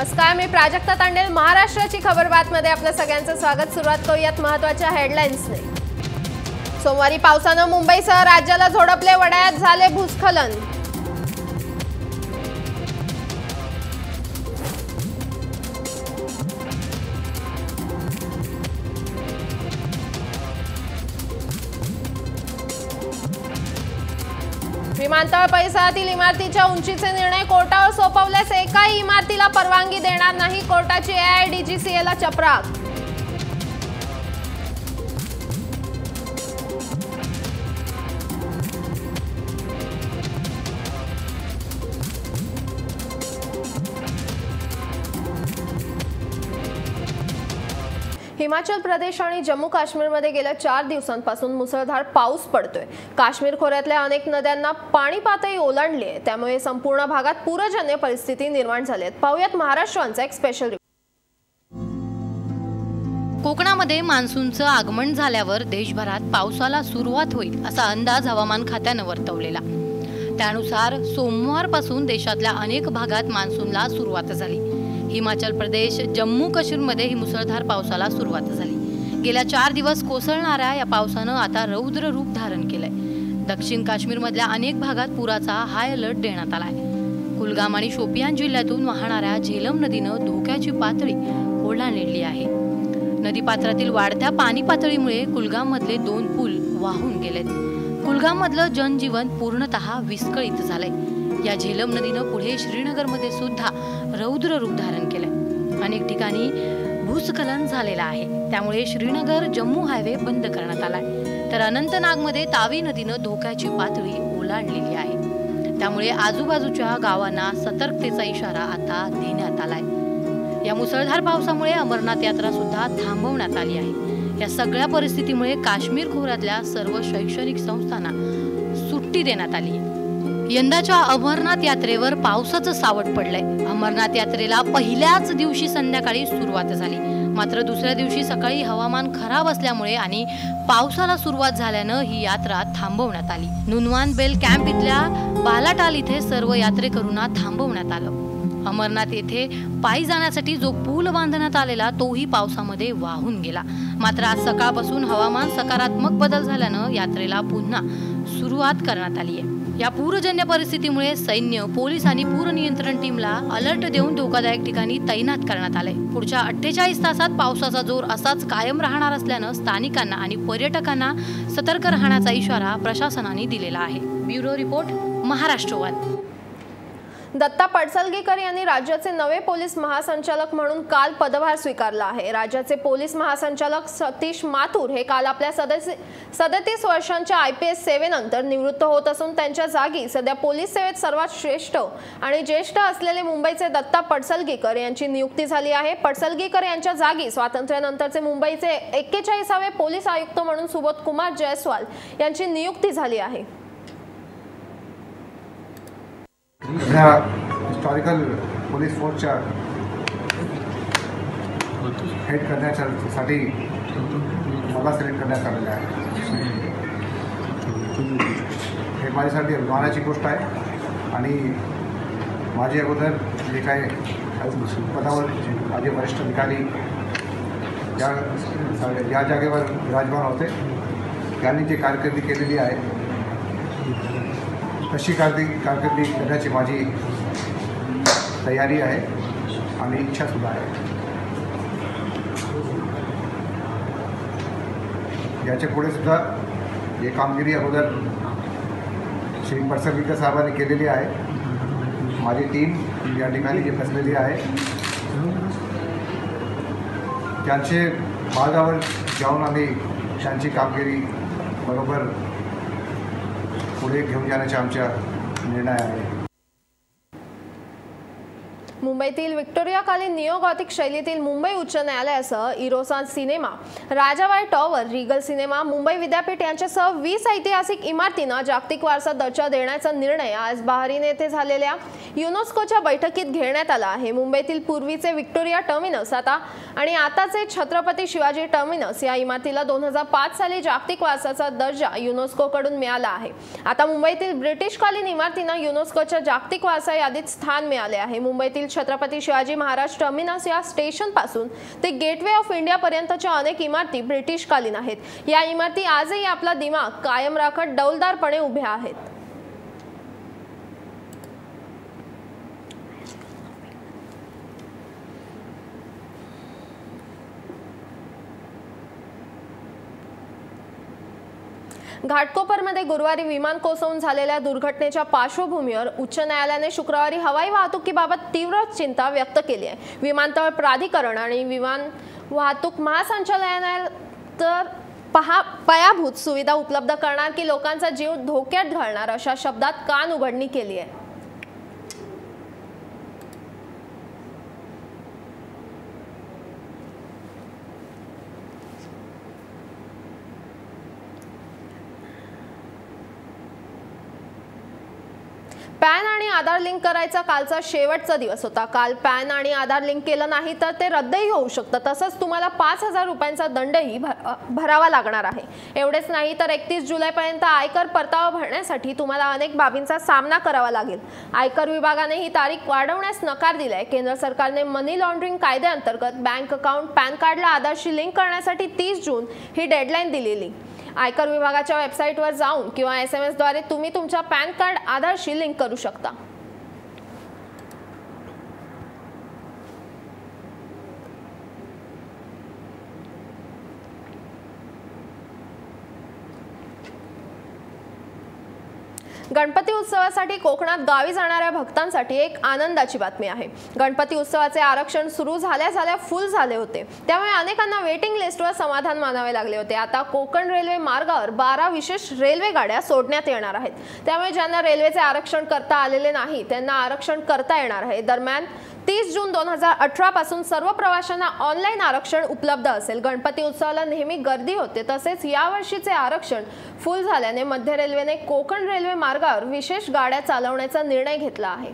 नमस्कार, मी प्राजक्ता तांडेल। महाराष्ट्राची खबर बातमध्ये आपलं सगळ्यांचं स्वागत। सुरुवात करूयात महत्त्वाच्या हेडलाईन्सने। सोमवारी पावसानं मुंबईसह राज्याला झोडपले, वडाळ्यात झाले भूस्खलन। विमानतळ परिसरातील इमारतीच्या उंचीचे निर्णय कोर्टावर सोपवल्यास एकाही इमारतीला परवानगी देणार नाही, कोर्टाची AIDGCAला चपराक। हिमाचल प्रदेश आणि जम्मू काश्मीरमध्ये गेल्या 4 दिवसांपासून मुसळधार पाऊस पडतोय। काश्मीर खोऱ्यातल्या अनेक नद्यांना पाणी पातळी ओलांडली आहे, त्यामुळे संपूर्ण भागात पूरजन्य परिस्थिती निर्माण झाली आहे। पाहूयात महाराष्ट्राचा एक स्पेशल रिपोर्ट। कोकणामध्ये मान्सूनचं आगमन झाल्यावर देशभरात पावसाला सुरुवात होईल असा अंदाज हवामान खात्याने वर्तवलेला। त्यानुसार सोमवारपासून देशातल्या अनेक भागात मान्सूनला सुरुवात झाली। हिमाचल प्रदेश, जम्मू काश्मीरमध्ये ही मुसळधार पावसाला सुरुवात झाली। गेल्या 4 दिवस कोसळणाऱ्या या पावसानं आता रौद्र रूप धारण केलंय। दक्षिण काश्मीरमधल्या अनेक भागात पुराचा हाय अलर्ट देण्यात आलाय। कुलगाम आणि शोपियान जिल्ह्यातून वाहणाऱ्या झेलम नदीनं धोक्याची पातळी ओलांडली आहे। नदीपात्रातील वाढत्या पाणी पातळीमुळे कुलगाममधले 2 पूल वाहून गेलेत। कुलगाममधलं जनजीवन पूर्णतः विस्कळीत झालंय। या झेलम नदीनं पुढे श्रीनगरमध्ये सुद्धा रौद्र रूप धारण केलंय। अनेक ठिकाणी भूस्खलन झालेलं आहे, त्यामुळे श्रीनगर जम्मू हायवे बंद करण्यात आलाय। तर अनंतनागमध्ये तावी नदीनं धोक्याची पातळी ओलांडलेली आहे, त्यामुळे आजूबाजूच्या गावांना सतर्कतेचा इशारा आता देण्यात आलाय। या मुसळधार पावसामुळे अमरनाथ यात्रा सुद्धा थांबवण्यात आली आहे। या सगळ्या परिस्थितीमुळे काश्मीर खोऱ्यातल्या सर्व शैक्षणिक संस्थांना सुट्टी देण्यात आली आहे। यंदाच्या अमरनाथ यात्रेवर पावसाचं सावट पडलंय। अमरनाथ यात्रेला पहिल्याच दिवशी संध्याकाळी सुरुवात झाली, मात्र दुसऱ्या दिवशी सकाळी हवामान खराब असल्यामुळे आणि पावसाला सुरुवात झाल्यानं ही यात्रा थांबवण्यात आली। नुनवान बेल कॅम्प इथल्या बालाटाल इथे सर्व यात्रेकरूंना थांबवण्यात आलं। अमरनाथ येथे पायी जाण्यासाठी जो पूल बांधण्यात आलेला तोही पावसामध्ये वाहून गेला। मात्र आज सकाळपासून हवामान सकारात्मक बदल झाल्यानं यात्रेला पुन्हा सुरुवात करण्यात आली आहे। या पूरजन्य परिस्थितीमुळे सैन्य, पोलीस आणि पूर नियंत्रण टीमला अलर्ट देऊन धोकादायक ठिकाणी तैनात करण्यात आले। पुढच्या 48 तासात पावसाचा जोर असाच कायम राहणार असल्यानं स्थानिकांना आणि पर्यटकांना सतर्क राहण्याचा इशारा प्रशासनाने दिलेला आहे। Bureau report, Maharashtra One. Datta Padsalgikar यांनी राज्याचे नवे पोलीस महासंचालक म्हणून काल पदभार स्वीकारला आहे। राज्याचे पोलीस महासंचालक सतीश माथुर हे काल आपल्या 37 वर्षांच्या IPS सेवेनंतर निवृत्त होत असून त्यांच्या जागी सध्या पोलीस सेवेत सर्वात श्रेष्ठ आणि ज्येष्ठ असलेले मुंबईचे दत्ता पडसलगीकर यांची नियुक्ती झाली आहे। पडसलगीकर यांच्या जागी स्वातंत्र्यानंतरचे मुंबईचे 41वे पोलीस आयुक्त म्हणून सुबोध कुमार जयस्वाल यांची नियुक्ती झाली आहे। हिस्टॉरिकल पोलीस फोर्सच्या हेड करण्यासाठी मला सिलेक्ट करण्यात आलेलं आहे। हे माझ्यासाठी अभिमानाची गोष्ट आहे आणि माझे अगोदर जे काही पदावर माझे वरिष्ठ अधिकारी या जागेवर विराजमान होते त्यांनी जे कारकिर्दी केलेली आहे तशी कारकिर्दी करण्याची माझी तयारी आहे आणि इच्छा सुद्धा आहे। याच्या पुढे सुद्धा हे कामगिरी अगोदर श्री पडसलगीकर साहेबांनी केलेली आहे। माझी टीम या ठिकाणी जी बसलेली आहे त्यांचे मार्गावर जाऊन आम्ही त्यांची कामगिरी बरोबर पुढे घेऊन जाण्याचा आमचा निर्णय आहे। मुंबईतील व्हिक्टोरियाकालीन निओगॉथिक शैलीतील मुंबई उच्च न्यायालयासह इरोसा cinema, Rajabai tower, Regal cinema, Mumbai विद्यापीठ यांच्यासह 20 ऐतिहासिक इमारतींना जागतिक वारसा दर्जा देण्याचा निर्णय आज बहारीन येथे झालेल्या युनेस्कोच्या बैठकीत घेण्यात आला आहे। मुंबईतील पूर्वीचे व्हिक्टोरिया टर्मिनस आताचे छत्रपती शिवाजी टर्मिनस या इमारतीला 2005 साली जागतिक वारसाचा दर्जा युनेस्कोकडून मिळाला आहे। आता मुंबईतील ब्रिटिशकालीन इमारतींना युनेस्कोच्या जागतिक वारसा यादीत स्थान मिळाले आहे। मुंबईतील छत्रपती शिवाजी महाराज टर्मिनस या स्टेशन पासून ते गेटवे ऑफ इंडिया पर्यंतच्या अनेक इमारती ब्रिटिशकालीन आहेत। या इमारती आजही आपला दिमाग कायम राखत डौलदारपणे उभ्या आहेत। घाटकोपरमध्ये गुरुवारी विमान कोसळून झालेल्या दुर्घटनेच्या पार्श्वभूमीवर उच्च न्यायालयाने शुक्रवारी हवाई वाहतुकीबाबत तीव्र चिंता व्यक्त केली आहे। विमानतळ प्राधिकरण आणि विमान वाहतूक महासंचालनालयाने तर पायाभूत सुविधा उपलब्ध करणार की लोकांचा जीव धोक्यात घालणार अशा शब्दात कान उघडणी केली आहे। पॅन आणि आधार लिंक करायचा कालचा शेवटचा दिवस होता। काल पॅन आणि आधार लिंक केलं नाही तर ते रद्दही होऊ शकतं। तसंच तुम्हाला 5,000 रुपयांचा दंडही भरावा लागणार आहे। एवढेच नाही तर 31 जुलैपर्यंत आयकर परतावा भरण्यासाठी तुम्हाला अनेक बाबींचा सामना करावा लागेल। आयकर विभागाने ही तारीख वाढवण्यास नकार दिलाय। केंद्र सरकारने मनी लॉन्ड्रिंग कायद्याअंतर्गत बँक अकाउंट पॅन कार्डला आधारशी लिंक करण्यासाठी 30 जून ही डेडलाईन दिलेली। आयकर विभागाच्या वेबसाईटवर जाऊन किंवा SMS द्वारे तुम्ही तुमच्या पॅन कार्ड आधारशी लिंक करू शकता। गणपती उत्सवासाठी कोकणात गावी जाणाऱ्या भक्तांसाठी एक आनंदाची बातमी आहे। गणपती उत्सवाचे आरक्षण सुरू झाल्या फुल झाले होते, त्यामुळे अनेकांना वेटिंग लिस्टवर समाधान मानावे लागले होते। आता कोकण रेल्वे मार्गावर 12 विशेष रेल्वे गाड्या सोडण्यात येणार आहेत, त्यामुळे ज्यांना रेल्वेचे आरक्षण करता आलेले नाही त्यांना आरक्षण करता येणार आहे। दरम्यान 30 जून 2018 पासून सर्व प्रवाशांना ऑनलाईन आरक्षण उपलब्ध असेल। गणपती उत्सवाला नेहमी गर्दी होते, तसेच यावर्षीचे आरक्षण फुल झाल्याने मध्य रेल्वेने कोकण रेल्वे मार्गावर विशेष गाड्या चालवण्याचा निर्णय घेतला आहे।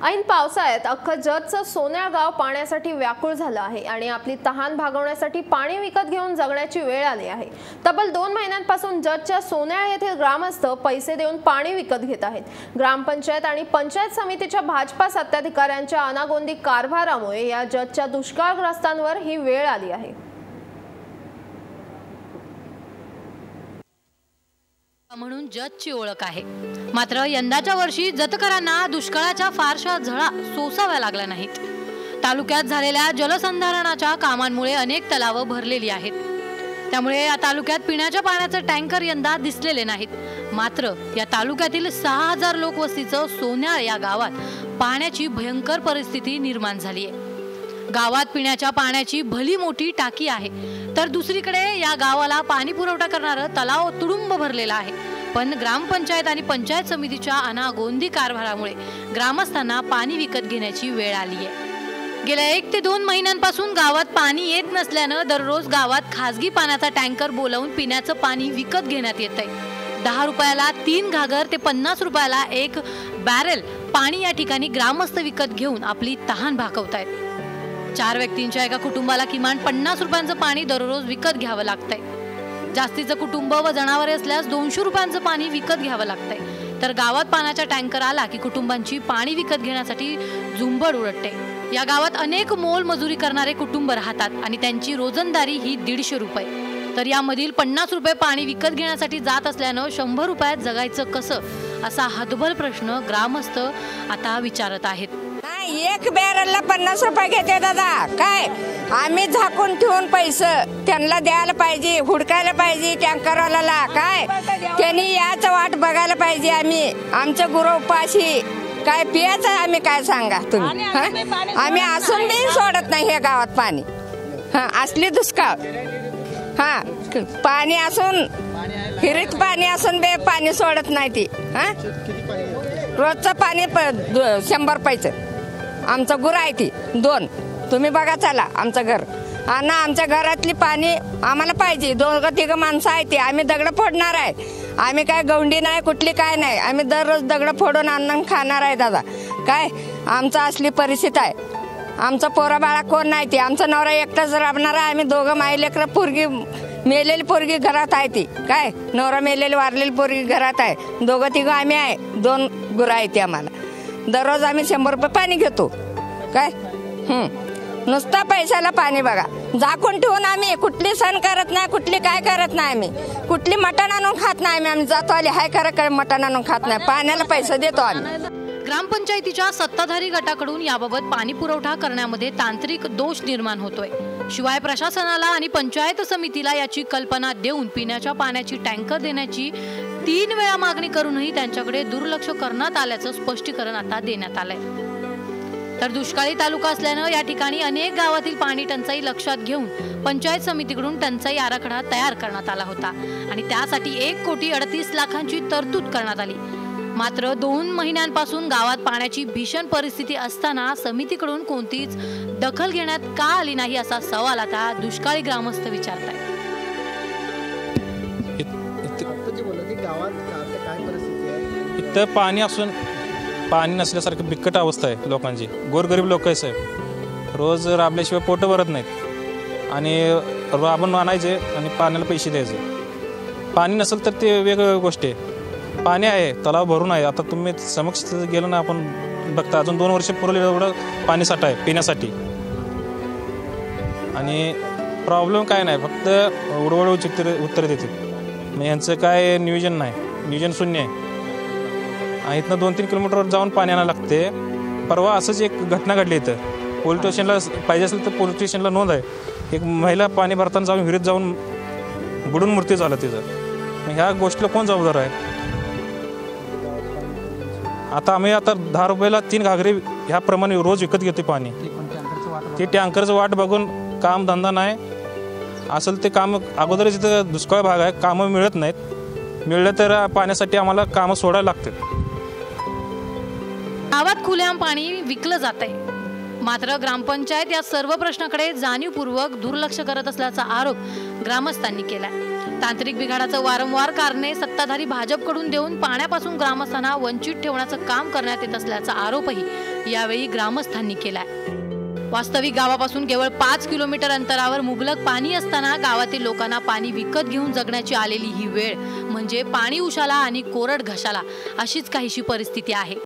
ऐन पावसाळ्यात अख्खं जतचं सोन्याळ गाव पाण्यासाठी व्याकुळ झालं आहे आणि आपली तहान भागवण्यासाठी पाणी विकत घेऊन जगण्याची वेळ आली आहे। तब्बल 2 महिन्यांपासून जतच्या सोन्याळ येथील ग्रामस्थ पैसे देऊन पाणी विकत घेत आहेत। ग्रामपंचायत आणि पंचायत समितीच्या भाजपा सत्ताधिकाऱ्यांच्या अनागोंदी कारभारामुळे या जतच्या दुष्काळग्रस्तांवर ही वेळ आली आहे। म्हणून जतची ओळख आहे, मात्र यंदाच्या वर्षी जतकरांना दुष्काळाच्या फारशा झळा सोसाव्या लागल्या नाहीत। तालुक्यात झालेल्या जलसंधारणाच्या कामांमुळे अनेक तलाव भरलेली आहेत, त्यामुळे या तालुक्यात पिण्याच्या पाण्याचे टँकर यंदा दिसलेले नाहीत। मात्र या तालुक्यातील 6000 लोकवस्तीचं सोन्याळ या गावात पाण्याची भयंकर परिस्थिती निर्माण झाली आहे। गावात पिण्याच्या पाण्याची भली मोठी टाकी आहे, तर दुसरीकडे या गावाला पाणी पुरवठा करणारा तलाव तुडुंब भरलेला आहे। पण ग्रामपंचायत आणि पंचायत समितीच्या अनागोंदी कारभारामुळे ग्रामस्थांना पाणी विकत घेण्याची वेळ आली आहे। गेल्या 1 ते 2 महिन्यांपासून गावात पाणी येत नसल्यानं दररोज गावात खासगी पाण्याचा टँकर बोलावून पिण्याचं पाणी विकत घेण्यात येत आहे। 10 रुपयाला 3 घागर ते 50 रुपयाला 1 बॅरेल पाणी या ठिकाणी ग्रामस्थ विकत घेऊन आपली तहान भागवतायत। 4 व्यक्तींच्या एका कुटुंबाला किमान 50 रुपयांचं पाणी दररोज विकत घ्यावं लागतंय। जास्तीचं कुटुंब व जनावरे असल्यास 200 रुपयांचं पाणी विकत घ्यावं लागतंय। तर गावात पाण्याचा टँकर आला की कुटुंबांची पाणी विकत घेण्यासाठी झुंबड उडते। या गावात अनेक मोलमजुरी करणारे कुटुंब राहतात आणि त्यांची रोजंदारी ही 150 रुपये, तर यामधील 50 रुपये पाणी विकत घेण्यासाठी जात असल्यानं 100 रुपयात जगायचं कसं, असा हतबल प्रश्न ग्रामस्थ आता विचारत आहेत। एक बॅरलला 50 रुपये घेते दादा, काय आम्ही झाकून ठेवून पैसे त्यांना द्यायला पाहिजे, हुडकायला पाहिजे टँकरवाल्याला, काय त्यांनी याच वाट बघायला पाहिजे। आम्ही आमचं गुरु उपाशी काय पियाचं आम्ही काय सांगा तुम्ही। आम्ही असून बी सोडत नाही हे गावात पाणी। असली दुष्काळ, पाणी असून हिरीत पाणी असून बे पाणी सोडत नाही ती। रोजचं पाणी 100 रुपयाचं आमचं गुर आहे ती 2, तुम्ही बघा चला आमचं घर आणि आमच्या घरातली पाणी आम्हाला पाहिजे। 2-3 माणसं आहे ती, आम्ही दगड फोडणार आहे। आम्ही काय गवंडी नाही कुठली काय नाही, आम्ही दररोज दगड फोडून अन्न खाणार आहे दादा। काय आमचं असली परिस्थिती आहे। आमचं पोरा बाळा कोण नाही ती, आमचा नवरा एकटाच राबणार आहे। आम्ही 2 माई लेकरं पोरगी मेलेली पोरगी घरात आहे ती काय नवरा मेलेली वारलेली पोरगी घरात आहे. दोघं तिघं आम्ही आहे. 2 गुरं आहे ती आम्हाला. दररोज आम्ही 100 रुपये पाणी घेतो काय. नुसता पैशाला पाणी बघा. झाकून ठेवून आम्ही कुठली सण करत नाही, कुठली काय करत नाही. आम्ही कुठली मटण आणून खात नाही. आम्ही जातो आले हाय करा मटण आणून खात नाही. पाण्याला पैसे देतो आम्ही. ग्रामपंचायतीच्या सत्ताधारी गटाकडून याबाबत पाणी पुरवठा करण्यामध्ये तांत्रिक दोष निर्माण होतोय. शिवाय प्रशासनाला आणि पंचायत समितीला याची कल्पना देऊन पिण्याच्या पाण्याची टँकर देण्याची 3 वेळा मागणी करूनही त्यांच्याकडे दुर्लक्ष करण्यात आल्याचं स्पष्टीकरण आता देण्यात आलंय. तर दुष्काळी तालुका असल्यानं या ठिकाणी अनेक गावातील पाणी टंचाई लक्षात घेऊन पंचायत समितीकडून टंचाई आराखडा तयार करण्यात आला होता आणि त्यासाठी 1,38 लाखांची तरतूद करण्यात आली. मात्र 2 महिन्यांपासून गावात पाण्याची भीषण परिस्थिती असताना समितीकडून कोणतीच दखल घेण्यात का आली नाही असा सवाल आता दुष्काळी ग्रामस्थ विचारतायत. इथं पाणी असून पाणी नसल्यासारखं बिकट अवस्था आहे लोकांची. गोरगरीब लोक आहे साहेब. रोज राबल्याशिवाय पोट भरत नाहीत आणि राबून आणायचे आणि पाण्याला पैसे द्यायचे. पाणी नसेल तर ते वेगवेगळ्या गोष्टी आहे. पाणी आहे, तलाव भरून आहे. आता तुम्ही समक्ष गेलं ना आपण बघता अजून 2 वर्ष पुरवले एवढं पाणी साठा आहे पिण्यासाठी. आणि प्रॉब्लेम काय नाही, फक्त उडवड उत्तर देतील. मग यांचं काय नियोजन नाही, नियोजन शून्य आहे. इथनं 2-3 किलोमीटरवर जाऊन पाणी आणायला लागते. परवा असंच एक घटना घडली इथं. पोलीस स्टेशनला पाहिजे असेल तर पोलीस स्टेशनला नोंद आहे. एक महिला पाणी भरताना जाऊन विहिरीत जाऊन बुडून मृत्यू झाला तिथं. मग ह्या गोष्टीला कोण जबाबदार आहे? आता आम्ही 10 रुपयाला 3 घागरे ह्याप्रमाणे रोज विकत घेतो पाणी. ते टँकरचं वाट बघून काम धंदा नाही. असेल ते काम अगोदरच इथं दुष्काळ भाग आहे, कामं मिळत नाहीत. मिळलं तर पाण्यासाठी आम्हाला कामं सोडायला लागतात. गावात खुलेआम पाणी विकलं जात आहे. मात्र ग्रामपंचायत या सर्व प्रश्नाकडे जाणीवपूर्वक दुर्लक्ष करत असल्याचा आरोप ग्रामस्थांनी केलाय. तांत्रिक बिघाडाचं वारंवार कारणे सत्ताधारी भाजपकडून देऊन पाण्यापासून ग्रामस्थांना वंचित ठेवण्याचं काम करण्यात येत असल्याचा आरोपही यावेळी ग्रामस्थांनी केलाय. वास्तविक गावापासून केवळ 5 किलोमीटर अंतरावर मुबलक पाणी असताना गावातील लोकांना पाणी विकत घेऊन जगण्याची आलेली ही वेळ म्हणजे पाणी उशाला आणि कोरड घशाला अशीच काहीशी परिस्थिती आहे.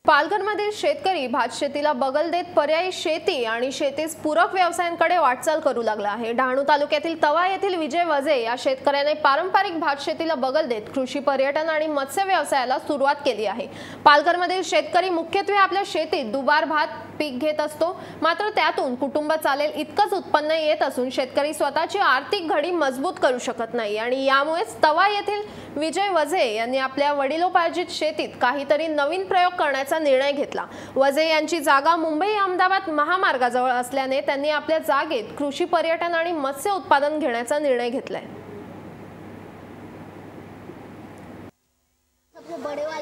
पालघरमधील शेतकरी भातशेतीला बगल देत पर्यायी शेती आणि शेतीस पूरक व्यवसायांकडे वाटचाल करू लागला आहे. डहाणू तालुक्यातील तवा येथील विजय वजे या शेतकऱ्याने पारंपरिक भातशेतीला बगल देत कृषी पर्यटन आणि मत्स्य व्यवसायाला सुरुवात केली आहे. पालघरमधील शेतकरी मुख्यत्वे आपल्या शेतीत दुबार भात पीक घेत असतो. मात्र त्यातून कुटुंब चालेल इतकंच उत्पन्न येत असून शेतकरी स्वतःची आर्थिक घडी मजबूत करू शकत नाही आणि यामुळेच तवा येथील विजय वजे यांनी आपल्या वडिलोपार्जित शेतीत काहीतरी नवीन प्रयोग करण्याचा निर्णय घेतला. वजे यांची जागा मुंबई अहमदाबाद महामार्गाजवळ असल्याने त्यांनी आपल्या जागेत कृषी पर्यटन आणि मत्स्य उत्पादन घेण्याचा निर्णय घेतलाय.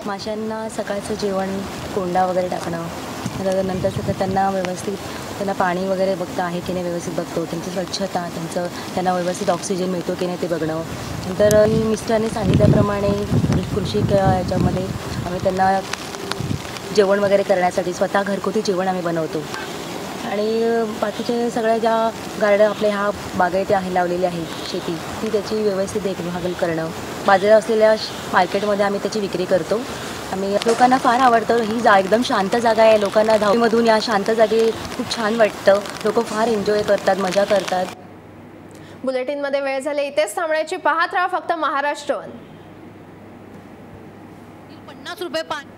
माशांना सकाळचं जेवण कोंडा वगैरे टाकणं, नंतर त्यांना व्यवस्थित त्यांना पाणी वगैरे बघता आहे की नाही व्यवस्थित बघतो. त्यांची स्वच्छता, त्यांना व्यवस्थित ऑक्सिजन मिळतो की नाही ते बघणं. नंतर मिस्टरांनी सांगितल्याप्रमाणे कृषी याच्यामध्ये आम्ही त्यांना जेवण वगैरे करण्यासाठी स्वतः घरगुती जेवण आम्ही बनवतो. आणि बाकीचे सगळ्या ज्या गार्डन आपल्या ह्या बागायती आहे लावलेली आहे शेती ती त्याची व्यवस्थित देखभाल करणं. बाजारात असलेल्या मार्केटमध्ये आम्ही त्याची विक्री करतो. आम्ही लोकांना फार आवडतं. ही एकदम शांत जागा आहे. लोकांना धावमधून या शांत जागे खूप छान वाटतं. लोक फार एन्जॉय करतात, मजा करतात. बुलेटिनमध्ये वेळ झाले इथेच थांबण्याची. पाहत राहा फक्त महाराष्ट्र वन. 50 रुपये पाणी.